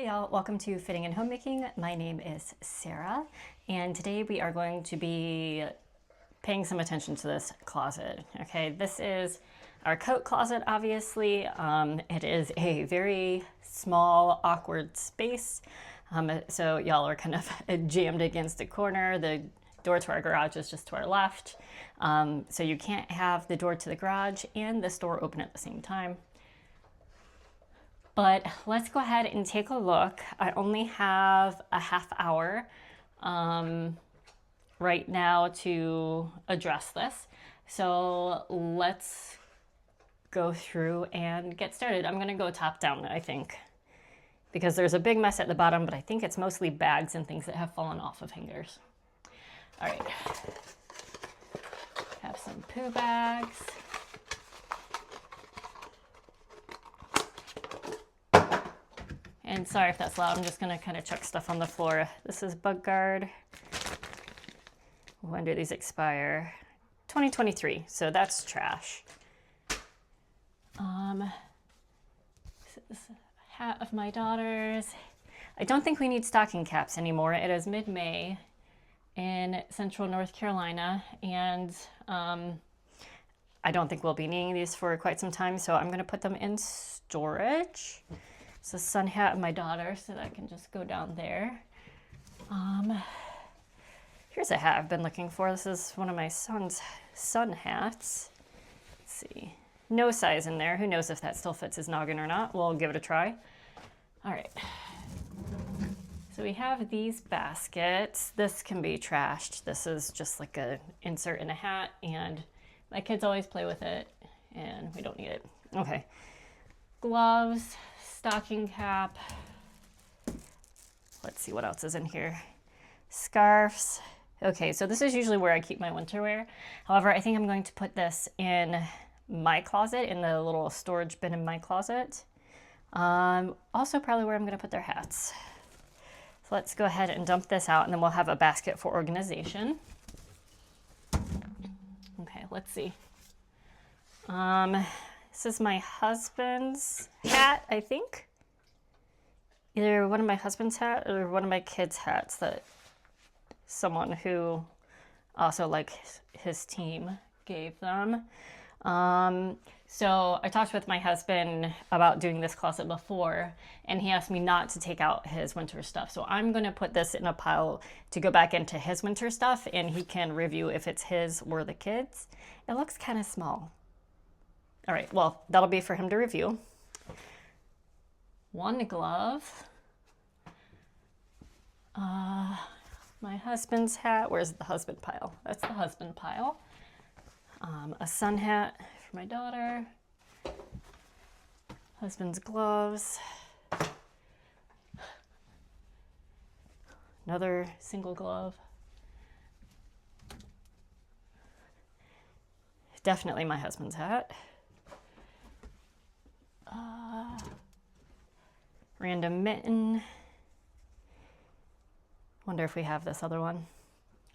y'all, welcome to Fitting and Homemaking. My name is Sarah, and today we are going to be paying some attention to this closet. Okay, this is our coat closet, obviously. It is a very small, awkward space. So y'all are kind of jammed against a corner. The door to our garage is just to our left. So you can't have the door to the garage and this door open at the same time. But let's go ahead and take a look. I only have a half hour right now to address this. So let's go through and get started. I'm gonna go top down, I think, because there's a big mess at the bottom, but I think it's mostly bags and things that have fallen off of hangers. All right, have some poo bags. And sorry if that's loud, I'm just gonna kind of chuck stuff on the floor. This is Bug Guard. When do these expire? 2023, so that's trash. This is a hat of my daughter's. I don't think we need stocking caps anymore. It is mid-May in central North Carolina, and I don't think we'll be needing these for quite some time, so I'm gonna put them in storage. It's a sun hat of my daughter, so that can just go down there. Here's a hat I've been looking for. This is one of my son's sun hats. Let's see. No size in there. Who knows if that still fits his noggin or not. We'll give it a try. All right. So we have these baskets. This can be trashed. This is just like a insert in a hat, and my kids always play with it, and we don't need it. Okay. Gloves. Stocking cap. Let's see what else is in here. Scarves. Okay, so this is usually where I keep my winter wear. However, I think I'm going to put this in my closet, in the little storage bin in my closet. Also probably where I'm going to put their hats. So let's go ahead and dump this out, and then we'll have a basket for organization. Okay, let's see. This is my husband's hat, I think. Either one of my husband's hat or one of my kids' hats that someone who also like his team gave them. So I talked with my husband about doing this closet before, and he asked me not to take out his winter stuff. So I'm gonna put this in a pile to go back into his winter stuff, and he can review if it's his or the kids'. It looks kind of small. All right, well, that'll be for him to review. One glove. My husband's hat. Where's the husband pile? That's the husband pile. A sun hat for my daughter. Husband's gloves. Another single glove. Definitely my husband's hat. Random mitten. Wonder if we have this other one.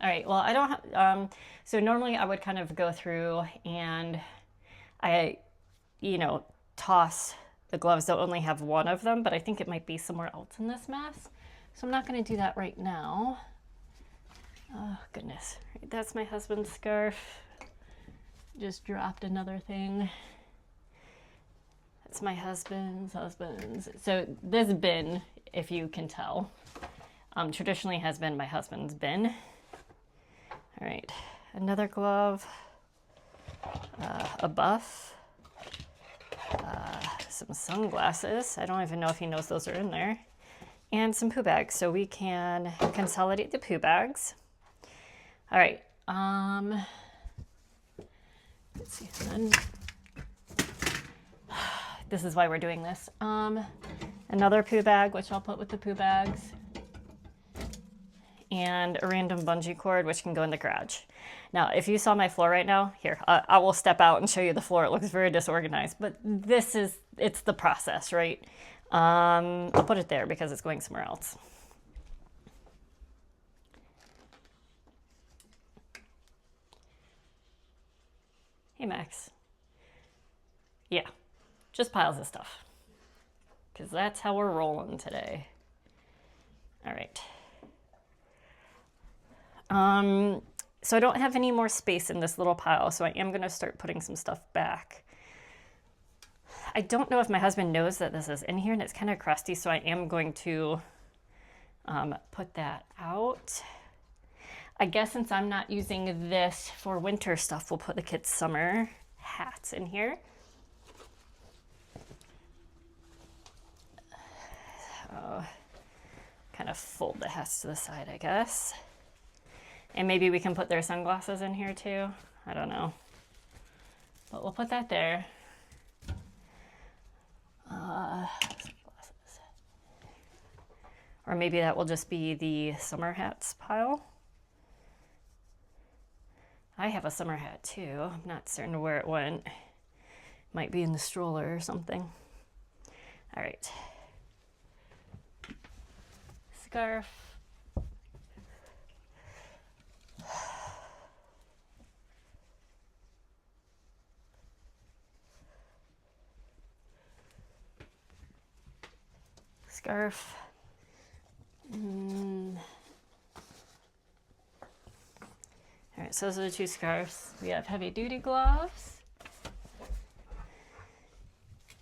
All right, well, I don't have, so normally I would kind of go through and toss the gloves that only have one of them, but I think it might be somewhere else in this mess. So I'm not gonna do that right now. Oh, goodness. That's my husband's scarf. Just dropped another thing. It's my husband's. So this bin, if you can tell, traditionally has been my husband's bin. All right, another glove, a buff, some sunglasses. I don't even know if he knows those are in there, and some poo bags. So we can consolidate the poo bags. All right. Let's see. This is why we're doing this. Another poo bag, which I'll put with the poo bags. And a random bungee cord, which can go in the garage. Now, if you saw my floor right now, here, I will step out and show you the floor. It looks very disorganized, but it's the process, right? I'll put it there because it's going somewhere else. Hey, Max. Yeah. Just piles of stuff, because that's how we're rolling today. All right. So I don't have any more space in this little pile, so I am going to start putting some stuff back. I don't know if my husband knows that this is in here, and it's kind of crusty, so I am going to put that out. I guess since I'm not using this for winter stuff, we'll put the kids' summer hats in here. So, kind of fold the hats to the side, I guess. And maybe we can put their sunglasses in here too. I don't know. But we'll put that there. Or maybe that will just be the summer hats pile. I have a summer hat too. I'm not certain where it went. Might be in the stroller or something. All right. Scarf. Scarf. All right, so those are the two scarves. We have heavy duty gloves.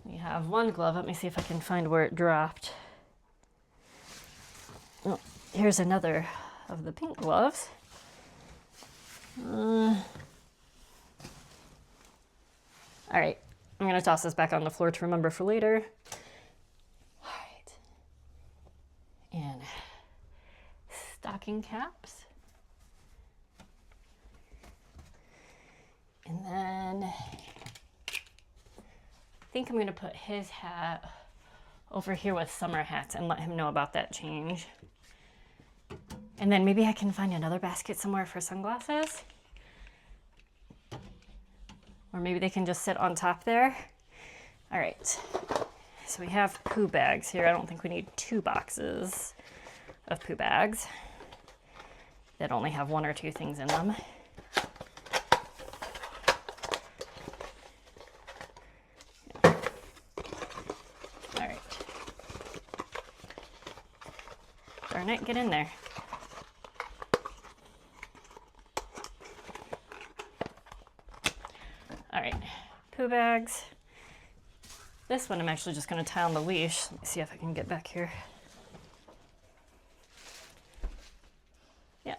We have one glove. Let me see if I can find where it dropped. Oh, here's another of the pink gloves. All right, I'm gonna toss this back on the floor to remember for later. All right, and stocking caps. And then I think I'm gonna put his hat over here with summer hats and let him know about that change. And then maybe I can find another basket somewhere for sunglasses. Or maybe they can just sit on top there. All right, so we have poo bags here. I don't think we need 2 boxes of poo bags that only have 1 or 2 things in them. All right. Darn it, get in there. All right, poo bags. This one I'm actually just gonna tie on the leash. Let me see if I can get back here. Yeah,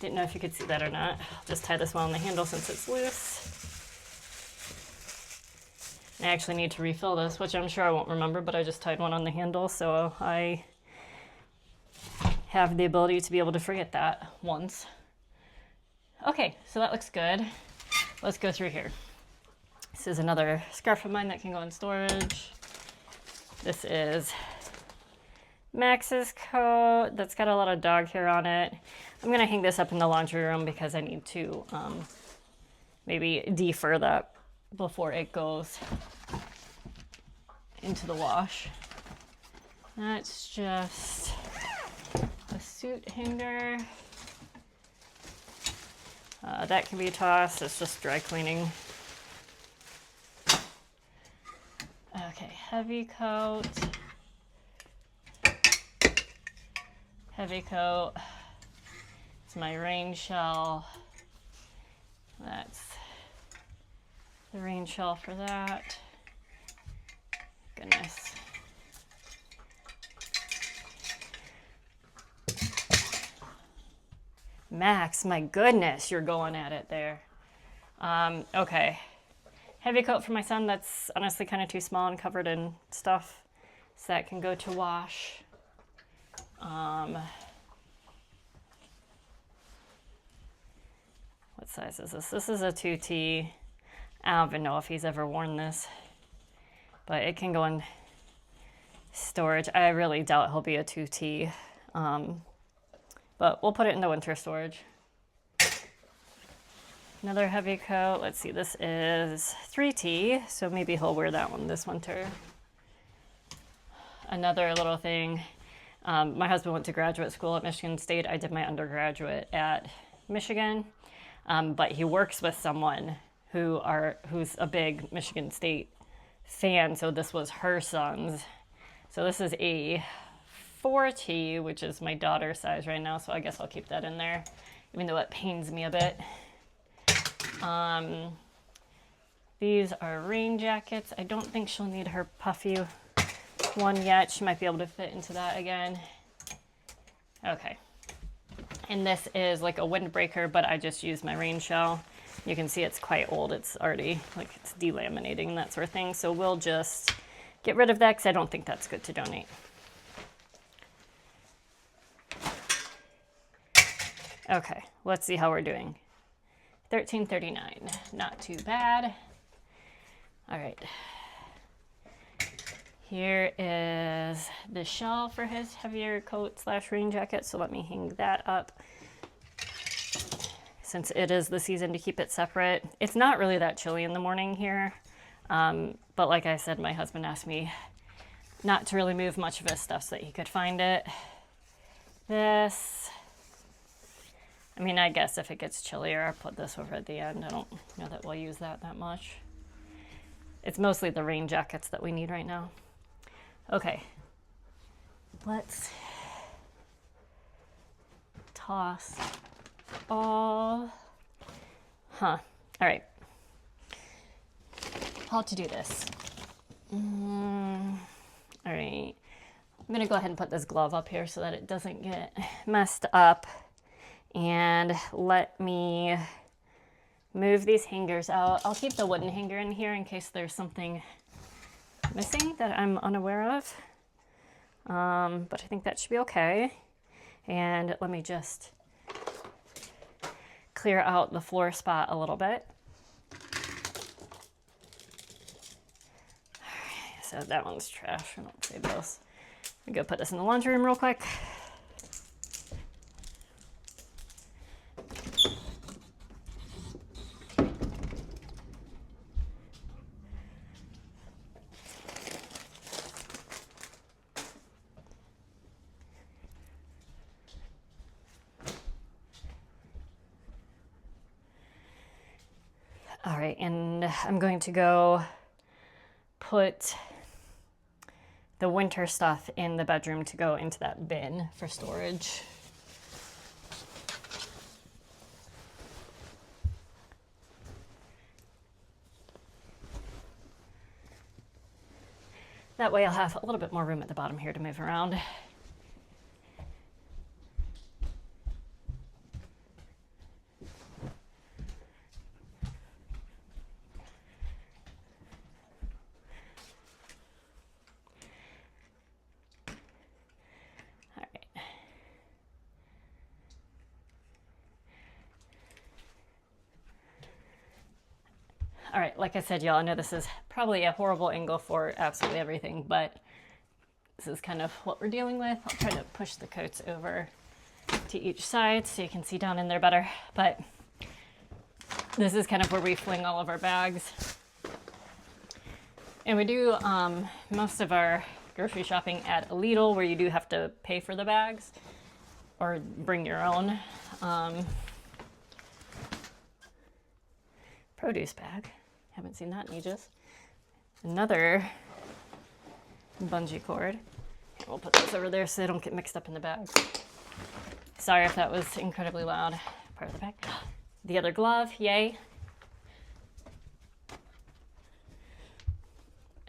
didn't know if you could see that or not. I'll just tie this one on the handle since it's loose. I actually need to refill this, which I'm sure I won't remember, but I just tied one on the handle, so I have the ability to be able to forget that once. Okay, so that looks good. Let's go through here. This is another scarf of mine that can go in storage. This is Max's coat that's got a lot of dog hair on it. I'm gonna hang this up in the laundry room because I need to maybe defur that before it goes into the wash. That's just a suit hanger. That can be tossed. It's just dry cleaning. Okay, heavy coat. Heavy coat. It's my rain shell. That's the rain shell for that. Goodness. Max, my goodness, you're going at it there. Okay. Heavy coat for my son that's honestly kind of too small and covered in stuff, so that can go to wash. What size is this? This is a 2T. I don't even know if he's ever worn this, but it can go in storage. I really doubt he'll be a 2T, but we'll put it in the winter storage. Another heavy coat. Let's see, this is 3T, so maybe he'll wear that one this winter. Another little thing. My husband went to graduate school at Michigan State. I did my undergraduate at Michigan, but he works with someone who's a big Michigan State fan, so this was her son's. So this is a 4T, which is my daughter's size right now, so I guess I'll keep that in there, even though it pains me a bit. These are rain jackets. I don't think she'll need her puffy one yet. She might be able to fit into that again. Okay. And this is like a windbreaker, but I just used my rain shell. You can see it's quite old. It's already like it's delaminating and that sort of thing. So we'll just get rid of that because I don't think that's good to donate. Okay, let's see how we're doing. $13.39, not too bad. All right. Here is the shell for his heavier coat / rain jacket. So let me hang that up since it is the season to keep it separate. It's not really that chilly in the morning here. But like I said, my husband asked me not to really move much of his stuff so that he could find it. This, I mean, I guess if it gets chillier, I'll put this over at the end. I don't know that we'll use that much. It's mostly the rain jackets that we need right now. Okay, let's toss all, all right, how to do this. All right, I'm gonna go ahead and put this glove up here so that it doesn't get messed up, and let me move these hangers out. I'll keep the wooden hanger in here in case there's something missing that I'm unaware of, but I think that should be okay. And let me just clear out the floor spot a little bit. Alright, so that one's trash. I don't save those. I'm gonna put this in the laundry room real quick. All right, and I'm going to go put the winter stuff in the bedroom to go into that bin for storage. That way I'll have a little bit more room at the bottom here to move around. All right, like I said, y'all, I know this is probably a horrible angle for absolutely everything, but this is kind of what we're dealing with. I'll try to push the coats over to each side so you can see down in there better. But this is kind of where we fling all of our bags. And we do most of our grocery shopping at a Lidl, where you do have to pay for the bags or bring your own. Produce bag. Haven't seen that in ages. Another bungee cord. We'll put those over there so they don't get mixed up in the bags. Sorry if that was incredibly loud. Part of the bag. The other glove, yay.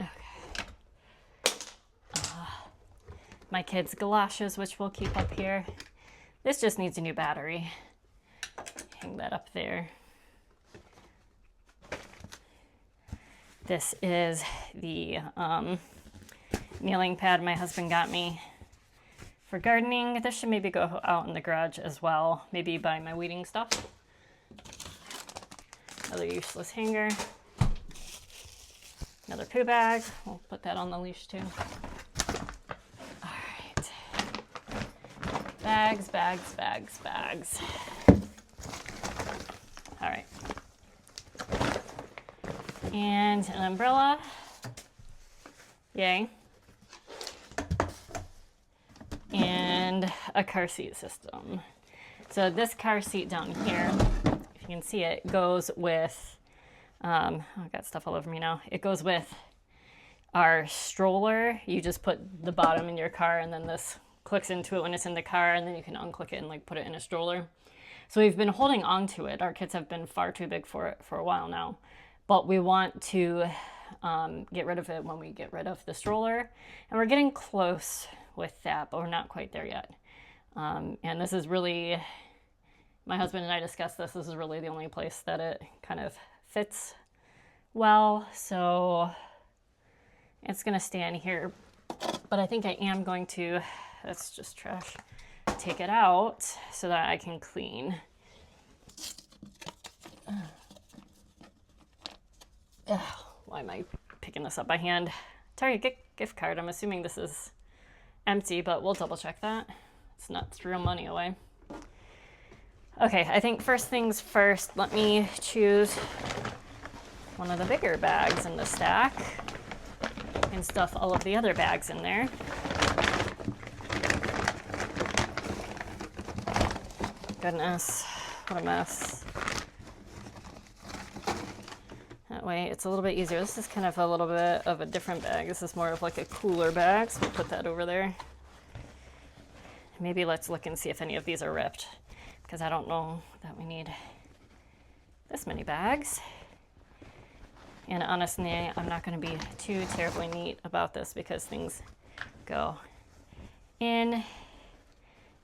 Okay. My kids' galoshes, which we'll keep up here. This just needs a new battery. Hang that up there. This is the kneeling pad my husband got me for gardening. This should maybe go out in the garage as well, maybe by my weeding stuff. Another useless hanger. Another poo bag. We'll put that on the leash too. All right. Bags, bags, bags, bags. All right. And an umbrella. Yay. And a car seat system. So this car seat down here, if you can see it, goes with, I've got stuff all over me now. It goes with our stroller. You just put the bottom in your car and then this clicks into it when it's in the car, and then you can unclick it and like put it in a stroller. So we've been holding on to it. Our kids have been far too big for it for a while now, but we want to get rid of it when we get rid of the stroller, and we're getting close with that, but we're not quite there yet. And this is really, my husband and I discussed this is really the only place that it kind of fits well, so it's gonna stay in here. But I think I am going to, that's just trash, take it out so that I can clean. Why am I picking this up by hand? Target gift card. I'm assuming this is empty, but we'll double check that. It's not real money away. Okay, I think first things first, let me choose one of the bigger bags in the stack and stuff all of the other bags in there. Goodness, what a mess. That way it's a little bit easier. This is kind of a little bit of a different bag. This is more of like a cooler bag, so we'll put that over there. Maybe let's look and see if any of these are ripped, because I don't know that we need this many bags. And honestly, I'm not going to be too terribly neat about this because things go in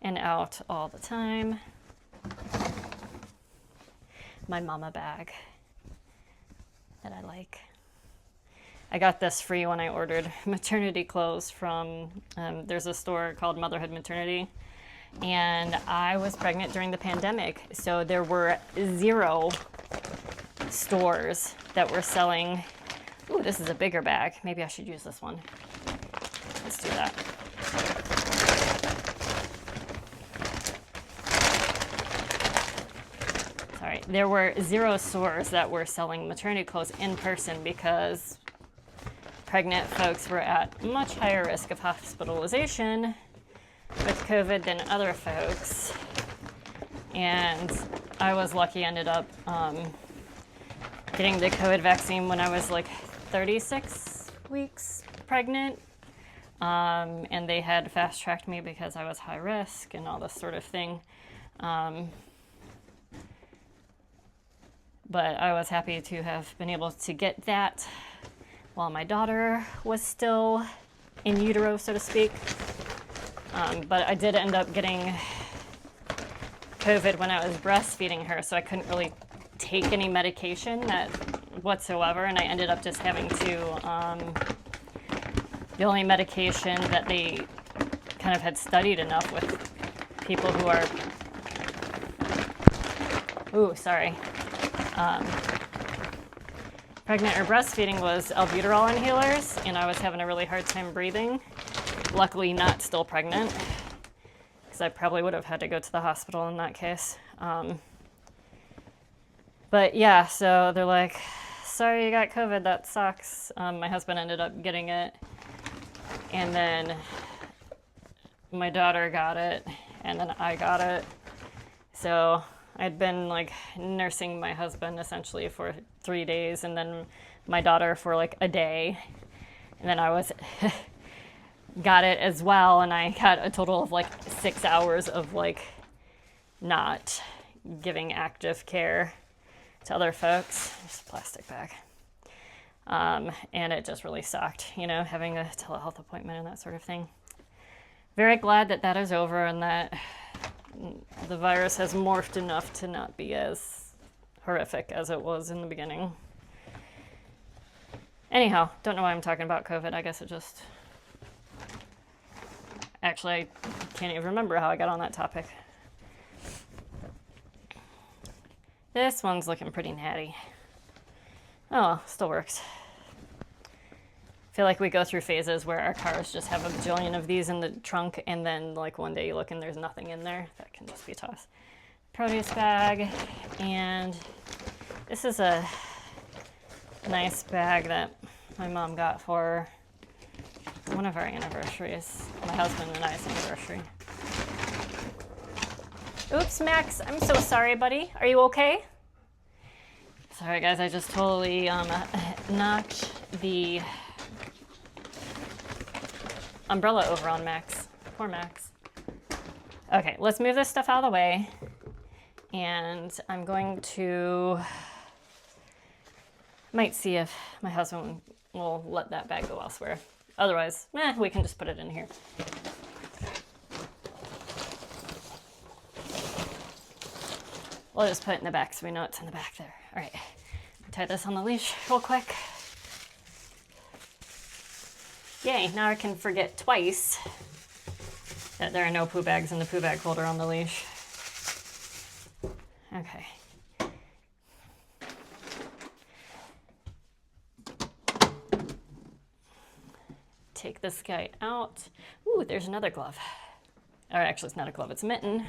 and out all the time. My mama bag that I like. I got this free when I ordered maternity clothes from, there's a store called Motherhood Maternity, and I was pregnant during the pandemic, so there were 0 stores that were selling. Ooh, this is a bigger bag. Maybe I should use this one. Let's do that. Sorry, there were 0 stores that were selling maternity clothes in person because pregnant folks were at much higher risk of hospitalization with COVID than other folks. And I was lucky, ended up getting the COVID vaccine when I was like 36 weeks pregnant. And they had fast-tracked me because I was high risk and all this sort of thing. But I was happy to have been able to get that while my daughter was still in utero, so to speak. But I did end up getting COVID when I was breastfeeding her, so I couldn't really take any medication whatsoever, and I ended up just having to, the only medication that they kind of had studied enough with people who are, pregnant or breastfeeding was albuterol inhalers, and I was having a really hard time breathing. Luckily not still pregnant, because I probably would have had to go to the hospital in that case. But yeah, so they're like, sorry you got COVID, that sucks. My husband ended up getting it, and then my daughter got it, and then I got it. So I'd been like nursing my husband essentially for 3 days, and then my daughter for like a day, and then I was got it as well, and I got a total of like 6 hours of like not giving active care to other folks. Just a plastic bag. And it just really sucked, having a telehealth appointment and that sort of thing. Very glad that that is over and that the virus has morphed enough to not be as horrific as it was in the beginning. Anyhow, don't know why I'm talking about COVID. I guess it just... Actually, I can't even remember how I got on that topic. This one's looking pretty natty. Oh, well, still works. I feel like we go through phases where our cars just have a bajillion of these in the trunk, and then like one day you look and there's nothing in there. That can just be tossed. Produce bag, and this is a nice bag that my mom got for one of our anniversaries, my husband and I's anniversary. Oops, Max, I'm so sorry, buddy. Are you okay? Sorry, guys, I just totally knocked the umbrella over on Max. Poor Max. Okay, let's move this stuff out of the way. And I'm going to, might see if my husband will let that bag go elsewhere. Otherwise, we can just put it in here. We'll just put it in the back so we know it's in the back there. All right, tie this on the leash real quick. Yay, now I can forget twice that there are no poo bags in the poo bag holder on the leash. Okay. Take this guy out. Ooh, there's another glove. Or actually, it's not a glove, it's a mitten.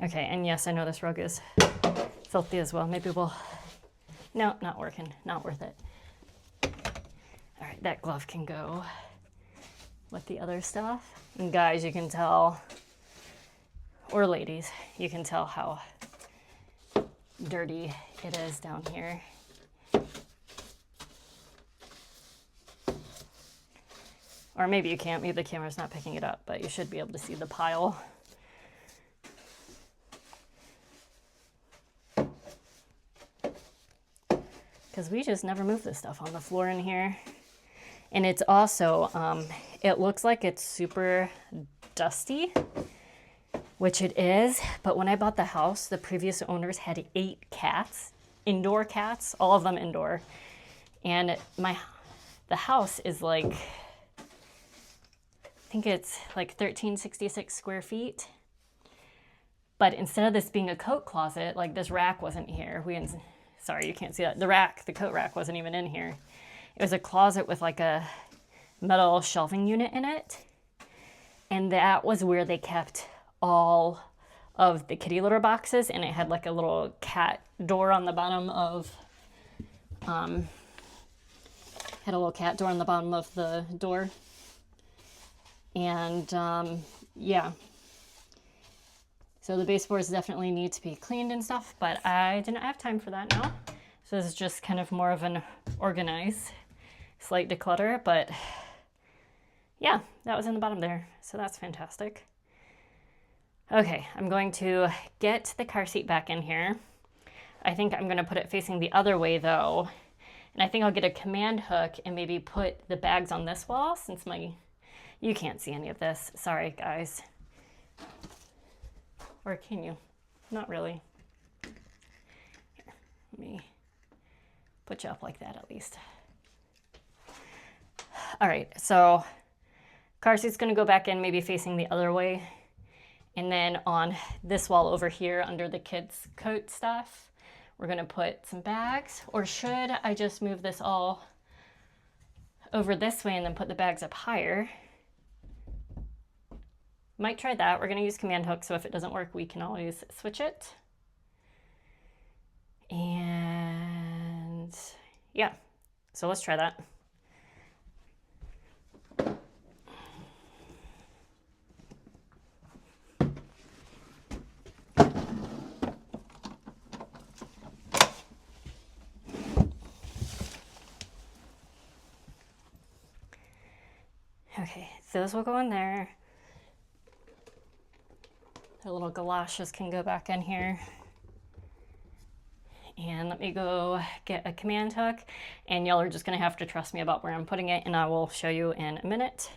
Okay, and yes, I know this rug is filthy as well. Maybe we'll, no, not working, not worth it. All right, that glove can go with the other stuff. And guys, you can tell, or ladies, you can tell how dirty it is down here. Or maybe you can't, maybe the camera's not picking it up, but you should be able to see the pile. Because we just never move this stuff on the floor in here. And it's also, it looks like it's super dusty, which it is. But when I bought the house, the previous owners had 8 cats, indoor cats, all of them indoor. And the house is like, I think it's like 1366 square feet. But instead of this being a coat closet, like this rack wasn't here. Sorry, you can't see that. The coat rack wasn't even in here. It was a closet with like a metal shelving unit in it. And that was where they kept all of the kitty litter boxes. And it had like a little cat door on the bottom of, had a little cat door on the bottom of the door. And yeah. So the baseboards definitely need to be cleaned and stuff, but I didn't have time for that now. So this is just kind of more of an organize, slight declutter, but yeah, that was in the bottom there. So that's fantastic. Okay, I'm going to get the car seat back in here. I think I'm gonna put it facing the other way though. And I think I'll get a command hook and maybe put the bags on this wall since you can't see any of this. Sorry, guys. Or can you? Not really. Here, let me put you up like that at least. All right, so car seat's gonna go back in, maybe facing the other way. And then on this wall over here under the kids' coat stuff, we're gonna put some bags. Or should I just move this all over this way and then put the bags up higher? Might try that. We're going to use command hook, so if it doesn't work, we can always switch it. And yeah, so let's try that. Okay, those will go in there. The little galoshes can go back in here. And let me go get a command hook, and y'all are just gonna have to trust me about where I'm putting it, and I will show you in a minute.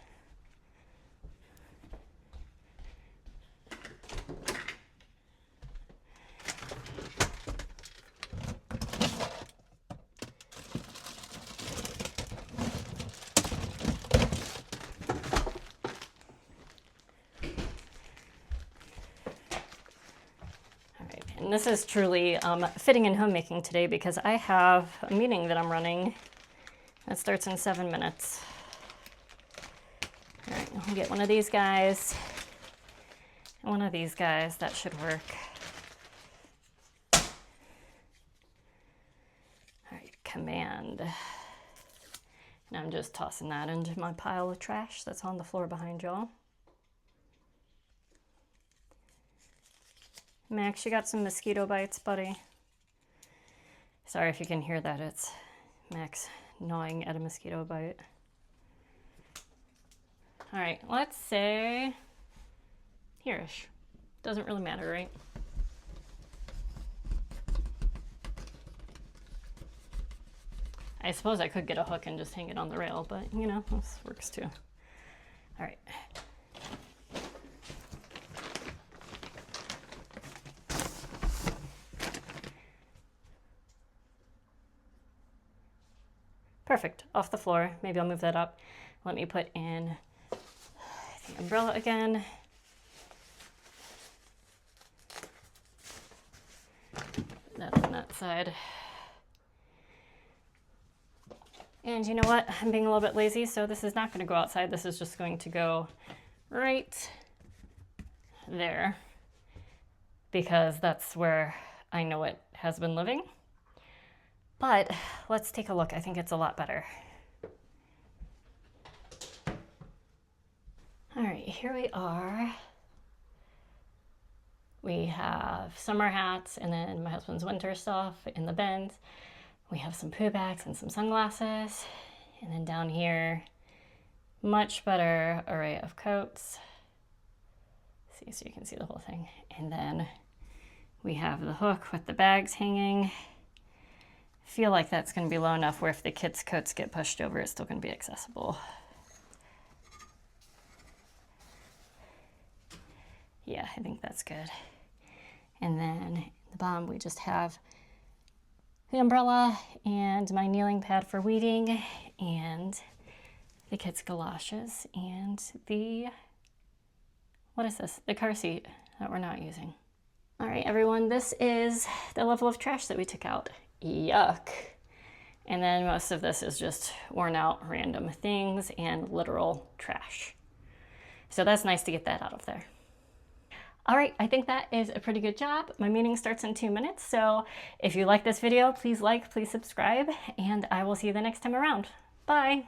And this is truly fitting in homemaking today because I have a meeting that I'm running that starts in 7 minutes. All right, I'll get one of these guys and one of these guys. That should work. All right, command. And I'm just tossing that into my pile of trash that's on the floor behind y'all. Max, you got some mosquito bites, buddy. Sorry if you can hear that. It's Max gnawing at a mosquito bite. All right, let's say here-ish. Doesn't really matter, right? I suppose I could get a hook and just hang it on the rail, but you know, this works too. All right. Perfect, off the floor. Maybe I'll move that up. Let me put in the umbrella again. That on that side. And you know what? I'm being a little bit lazy, so this is not going to go outside. This is just going to go right there because that's where I know it has been living. But let's take a look. I think it's a lot better. All right, here we are. We have summer hats and then my husband's winter stuff in the bins. We have some poo bags and some sunglasses. And then down here, much better array of coats. See, so you can see the whole thing. And then we have the hook with the bags hanging. Feel like that's going to be low enough where if the kids' coats get pushed over, it's still going to be accessible. Yeah, I think that's good. And then at the bottom, we just have the umbrella and my kneeling pad for weeding and the kids' galoshes and the, what is this? The car seat that we're not using. All right, everyone, this is the level of trash that we took out. Yuck. And then most of this is just worn out random things and literal trash. So that's nice to get that out of there. All right, I think that is a pretty good job. My meeting starts in 2 minutes, so if you like this video, please like, please subscribe, and I will see you the next time around. Bye.